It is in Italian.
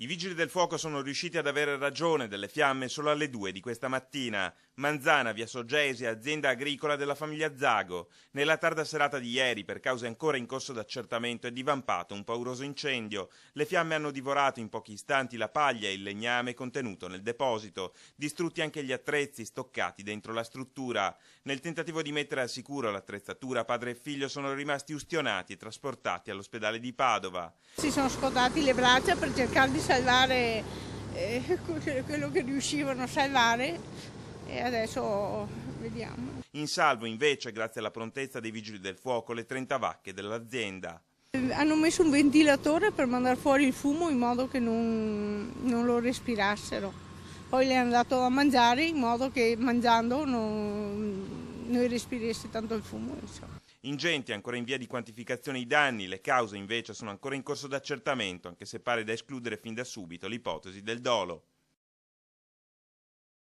I vigili del fuoco sono riusciti ad avere ragione delle fiamme solo alle 2 di questa mattina. Manzana, via Soggesi, azienda agricola della famiglia Zago. Nella tarda serata di ieri, per cause ancora in corso d'accertamento, è divampato un pauroso incendio. Le fiamme hanno divorato in pochi istanti la paglia e il legname contenuto nel deposito, distrutti anche gli attrezzi stoccati dentro la struttura. Nel tentativo di mettere al sicuro l'attrezzatura, padre e figlio sono rimasti ustionati e trasportati all'ospedale di Padova. Si sono scotati le braccia per cercare di salvare quello che riuscivano a salvare e adesso vediamo. In salvo invece, grazie alla prontezza dei vigili del fuoco, le 30 vacche dell'azienda. Hanno messo un ventilatore per mandare fuori il fumo in modo che non lo respirassero. Poi le hanno dato a mangiare in modo che mangiando non respirasse tanto il fumo. Insomma. Ingenti, ancora in via di quantificazione i danni, le cause invece sono ancora in corso d'accertamento, anche se pare da escludere fin da subito l'ipotesi del dolo.